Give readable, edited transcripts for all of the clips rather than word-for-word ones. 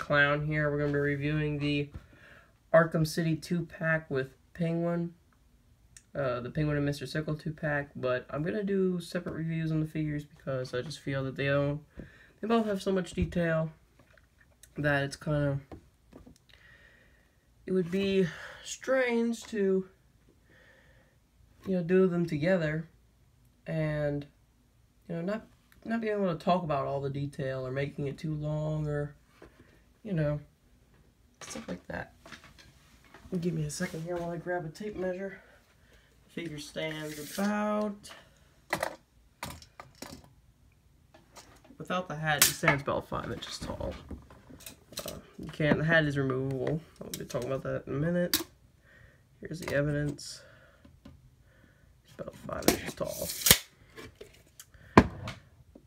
Clown here. We're going to be reviewing the Arkham City 2-pack with Penguin. The Penguin and Mr. Sickle 2-pack. But I'm going to do separate reviews on the figures because I just feel that they both have so much detail that it's kind of... It would be strange to, do them together and, not being able to talk about all the detail or making it too long or, stuff like that. Give me a second here while I grab a tape measure. The figure stands about, without the hat, it stands about 5 inches tall. The hat is removable. I'll be talking about that in a minute. Here's the evidence. It's about 5 inches tall.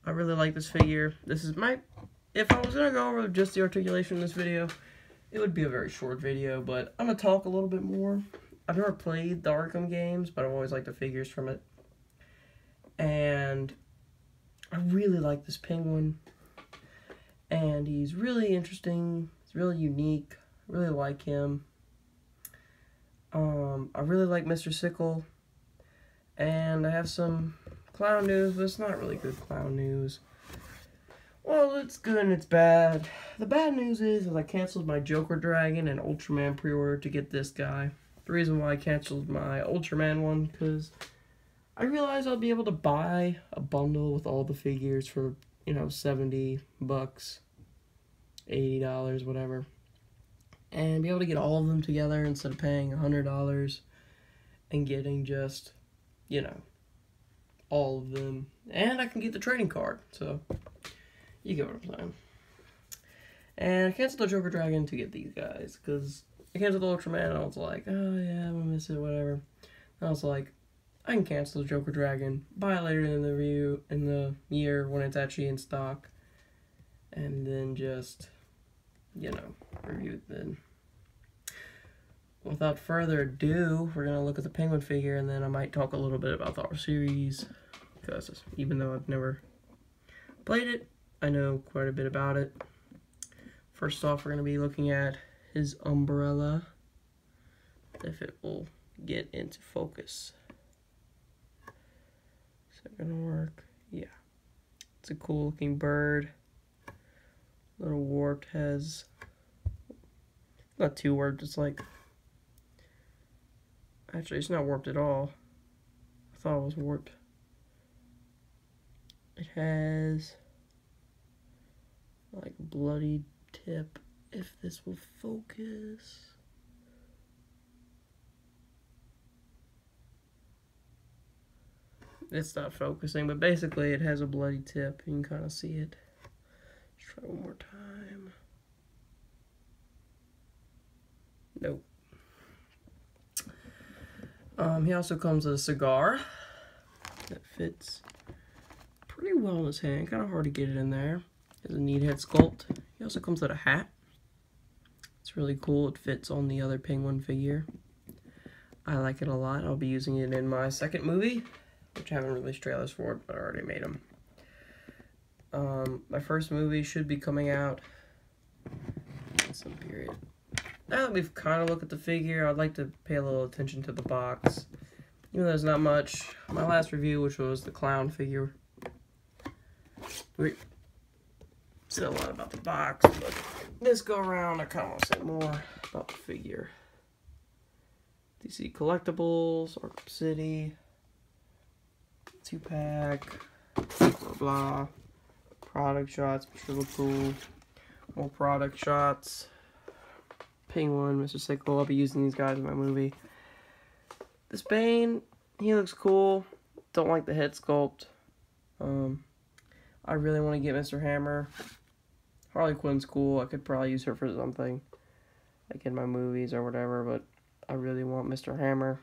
I really like this figure. This is if I was going to go over just the articulation in this video, it would be a very short video, but I'm going to talk a little bit more. I've never played the Arkham games, but I've always liked the figures from it. And I really like this Penguin. And he's really interesting. He's really unique. I really like him. I really like Mr. Sickle. And I have some clown news, but it's not really good clown news. Well, it's good and it's bad. The bad news is I canceled my Joker Dragon and Ultraman pre-order to get this guy. The reason why I canceled my Ultraman one, because I realized I'll be able to buy a bundle with all the figures for, $70, $80, whatever. And be able to get all of them together instead of paying $100 and getting just, all of them. And I can get the trading card, so you get what I'm saying. And I canceled the Joker Dragon to get these guys, because I canceled the Ultraman and I was like, oh yeah, I'm gonna miss it, whatever. And I was like, I can cancel the Joker Dragon, buy it later in the year when it's actually in stock, and then just, review it then. Without further ado, we're going to look at the Penguin figure, and then I might talk a little bit about the R series, because even though I've never played it, I know quite a bit about it. First off, we're going to be looking at his umbrella, if it will get into focus. Is that going to work? Yeah. It's a cool looking bird. Little warped, has not too warped, it's like, actually it's not warped at all. I thought it was warped. It has like a bloody tip, if this will focus. It's not focusing, but basically it has a bloody tip. You can kind of see it. Let's try one more time. Nope. He also comes with a cigar that fits pretty well in his hand. Kind of hard to get it in there. He has a neat head sculpt. He also comes with a hat. It's really cool. It fits on the other Penguin figure. I like it a lot. I'll be using it in my second movie, which I haven't released trailers for it, but I already made them. My first movie should be coming out in some period. Now that we've kind of looked at the figure, I'd like to pay a little attention to the box. Even though there's not much. My last review, which was the clown figure, we said a lot about the box, but this go around, I kind of want to say more about the figure. DC Collectibles, Arkham City, 2-pack, blah, blah, blah. Product shots, which look cool. More product shots. Penguin, Mr. Sickle. I'll be using these guys in my movie. This Bane, he looks cool. Don't like the head sculpt. I really want to get Mr. Hammer. Harley Quinn's cool. I could probably use her for something, like in my movies or whatever, but I really want Mr. Hammer.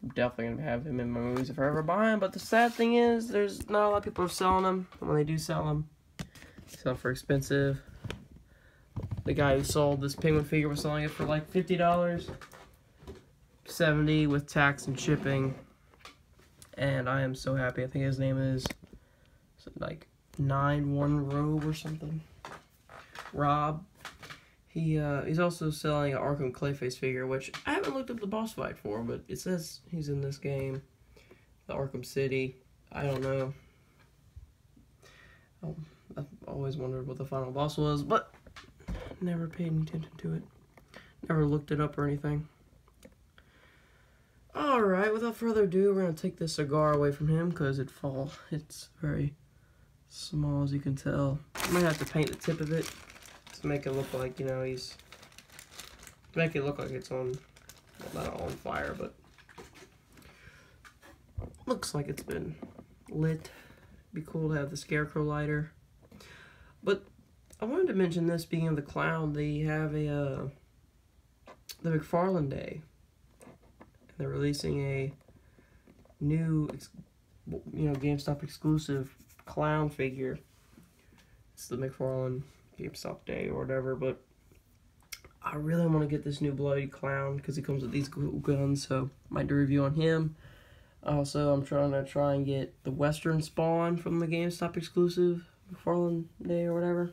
I'm definitely going to have him in my movies if I ever buy him, but the sad thing is, there's not a lot of people are selling them, and when they do sell them, they sell for expensive. The guy who sold this Penguin figure was selling it for like $50, $70 with tax and shipping, and I am so happy. I think his name is like 91 Robe or something. Rob. He's also selling an Arkham Clayface figure, which I haven't looked up the boss fight for, but it says he's in this game, the Arkham City. I don't know. I've always wondered what the final boss was, but never paid any attention to it. Never looked it up or anything. Alright, without further ado, we're going to take this cigar away from him because it's very small, as you can tell. I might have to paint the tip of it to make it look like, you know, make it look like it's on, well, not on fire, but looks like it's been lit. Be cool to have the scarecrow lighter. But I wanted to mention this, being of the clown, they have the McFarlane Day. They're releasing a new, you know, GameStop exclusive clown figure. It's the McFarlane GameStop Day or whatever, but I really want to get this new bloody clown because he comes with these cool guns, so might do a review on him. Also, I'm trying to get the Western Spawn from the GameStop exclusive McFarlane Day or whatever,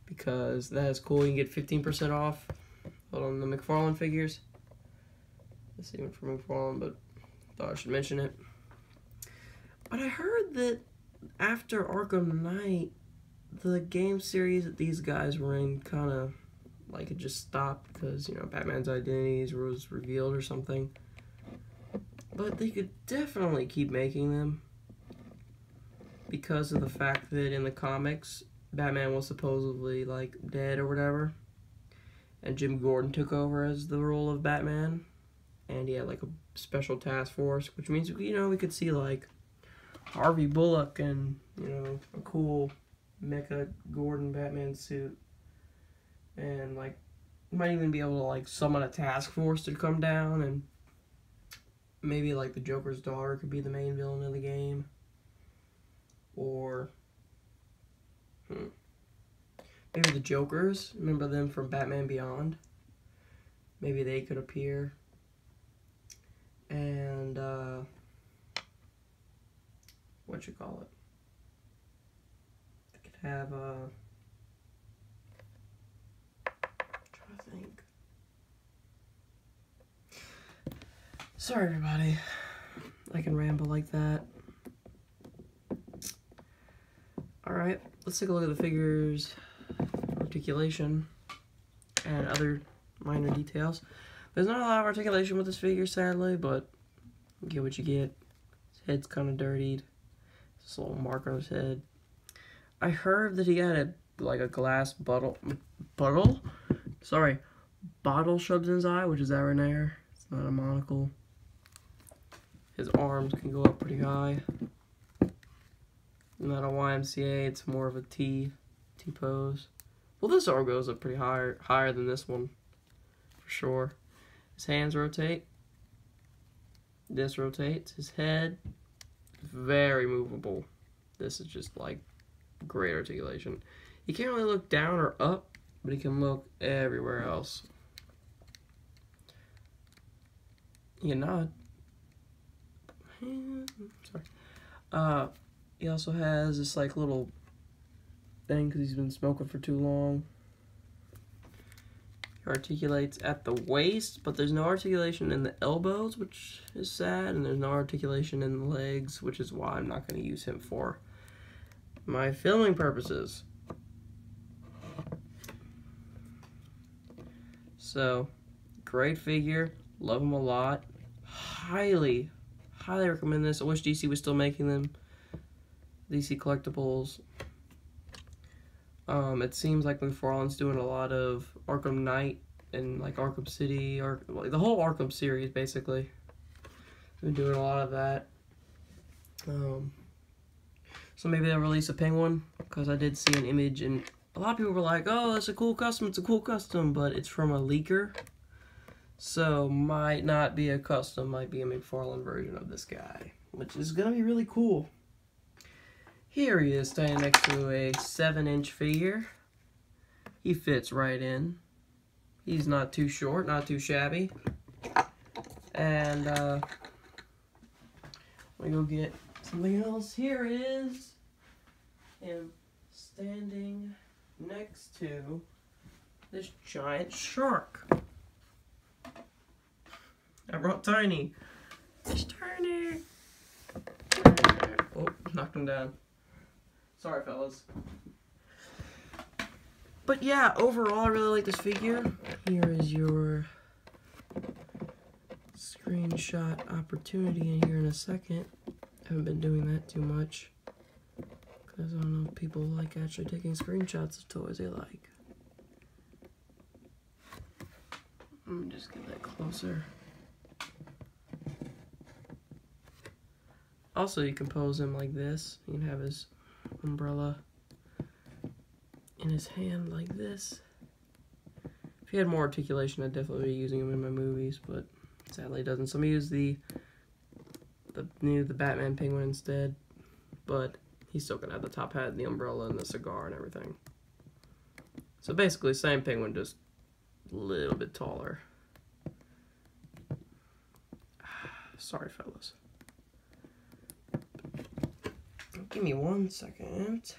because that is cool. You can get 15% off on the McFarlane figures. This even from McFarlane, but thought I should mention it. But I heard that after Arkham Knight, the game series that these guys were in kind of like it just stopped because, you know, Batman's identity was revealed or something. But they could definitely keep making them because of the fact that in the comics, Batman was supposedly like dead or whatever, and Jim Gordon took over as the role of Batman. And he had like a special task force, which means, you know, we could see like Harvey Bullock and, you know, a cool mecha Gordon Batman suit. And like, might even be able to like summon a task force to come down, and maybe like the Joker's daughter could be the main villain of the game. Or maybe the Jokers, remember them from Batman Beyond? Maybe they could appear. And what you call it? I could have trying to think. Sorry everybody, I can ramble like that. Alright, let's take a look at the figure's articulation and other minor details. There's not a lot of articulation with this figure, sadly, but you get what you get. His head's kind of dirtied. Just a little mark on his head. I heard that he got a glass bottle shoved in his eye, which is that right there. It's not a monocle. His arms can go up pretty high. Not a YMCA, it's more of a T pose. Well, this arm goes up pretty higher than this one, for sure. His hands rotate. This rotates. His head, very movable. This is just like great articulation. He can't really look down or up, but he can look everywhere else. He can nod. Sorry. He also has this like little thing because he's been smoking for too long. He articulates at the waist, but there's no articulation in the elbows, which is sad, and there's no articulation in the legs, which is why I'm not going to use him for my filming purposes. So, great figure, love him a lot. Highly recommend this. I wish DC was still making them. DC Collectibles. It seems like McFarlane's doing a lot of Arkham Knight and like Arkham City, or like the whole Arkham series basically. Been doing a lot of that. So maybe they'll release a Penguin, because I did see an image and a lot of people were like, "Oh, it's a cool custom," but it's from a leaker. So might not be a custom, might be a McFarlane version of this guy, which is gonna be really cool. Here he is standing next to a 7-inch figure. He fits right in. He's not too short, not too shabby. And let me go get something else. Here is him standing next to this giant shark. I brought Tiny. It's Tiny. Oh, knocked him down. Sorry, fellas. But yeah, overall, I really like this figure. Here is your screenshot opportunity in here in a second. Haven't been doing that too much, because I don't know if people like actually taking screenshots of toys they like. Let me just get that closer. Also, you can pose him like this. You can have his umbrella in his hand like this. If he had more articulation, I'd definitely be using him in my movies, but sadly he doesn't. So I'm gonna use the Batman penguin instead, but he's still gonna have the top hat and the umbrella and the cigar and everything. So basically, same penguin, just a little bit taller. Sorry, fellas. Give me 1 second.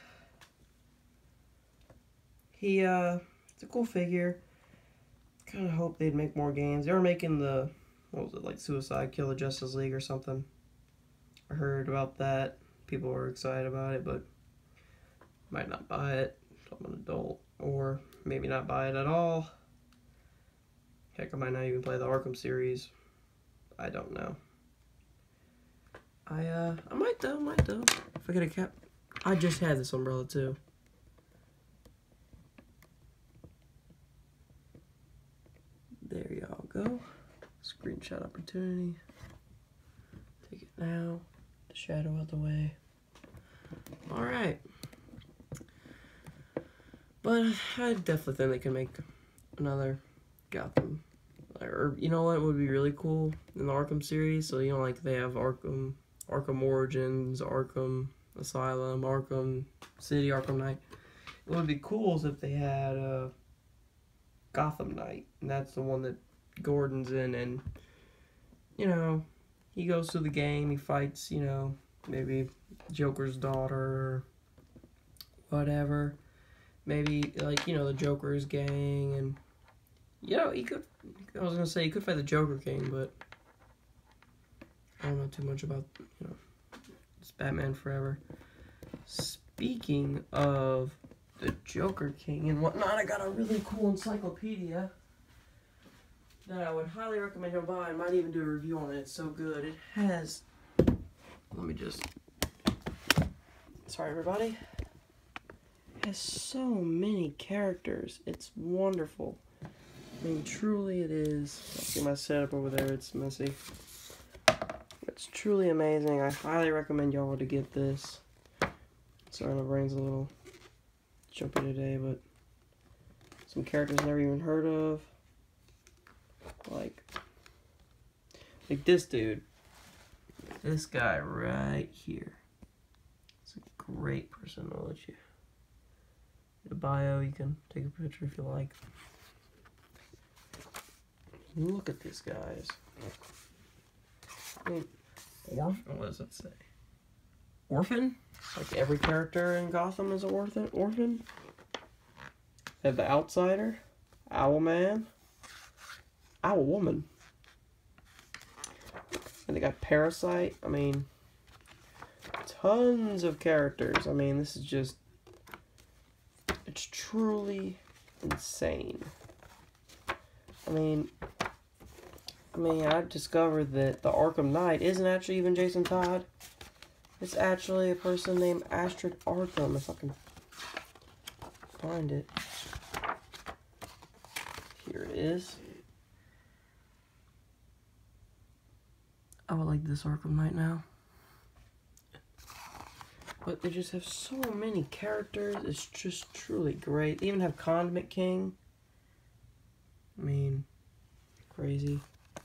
It's a cool figure. Kind of hope they'd make more games. They were making the, what was it, like Suicide Kill the Justice League or something. I heard about that. People were excited about it, but might not buy it. I'm an adult, or maybe not buy it at all. Heck, I might not even play the Arkham series. I don't know. I might though. If I get a cap, I just had this umbrella too. There y'all go. Screenshot opportunity. Take it now. The shadow out the way. Alright. But I definitely think they can make another Gotham. Or, you know what would be really cool in the Arkham series? So, you know, like they have Arkham Origins, Arkham Asylum, Arkham City, Arkham Knight. It would be cool if they had Gotham Knight, and that's the one that Gordon's in, and, you know, he goes through the game, he fights, you know, maybe Joker's daughter, or whatever. Maybe, like, you know, the Joker's gang, and, you know, he could, I was gonna say, he could fight the Joker King, but I don't know too much about, you know, it's Batman Forever. Speaking of the Joker King and whatnot, I got a really cool encyclopedia that I would highly recommend you buy. I might even do a review on it. It's so good. It has, let me just, sorry everybody. It has so many characters. It's wonderful. I mean, truly it is. See my setup over there, it's messy. It's truly amazing. I highly recommend y'all to get this. Sorry, my brain's a little jumpy today, but some characters never even heard of. Like this dude. This guy right here. It's a great person. I'll let you. The bio, you can take a picture if you like. Look at this, guys. I mean, orphan? What does it say? Orphan? Like every character in Gotham is an orphan? They have the Outsider, Owlman, Owlwoman. And they got Parasite. I mean, tons of characters. I mean, this is just, it's truly insane. I mean, I've discovered that the Arkham Knight isn't actually even Jason Todd. It's actually a person named Astrid Arkham, if I can find it. Here it is. I would like this Arkham Knight now. But they just have so many characters. It's just truly great. They even have Condiment King. I mean, crazy.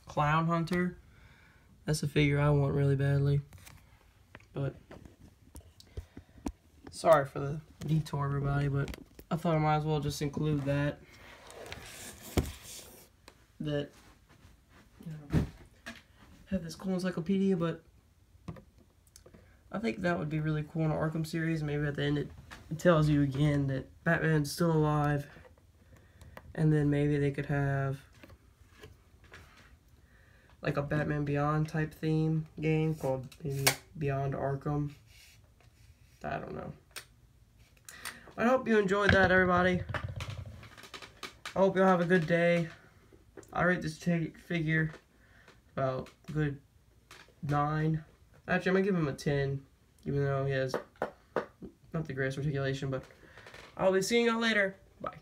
Clown Hunter. That's a figure I want really badly. But sorry for the detour, everybody, but I thought I might as well just include that. That, you know, have this cool encyclopedia, but I think that would be really cool in the Arkham series. Maybe at the end it tells you again that Batman's still alive. And then maybe they could have like a Batman Beyond type theme game called maybe Beyond Arkham. I don't know. I hope you enjoyed that, everybody. I hope you'll have a good day. I rate this figure about a good 9. Actually, I'm going to give him a 10, even though he has not the greatest articulation, but I'll be seeing y'all later. Bye.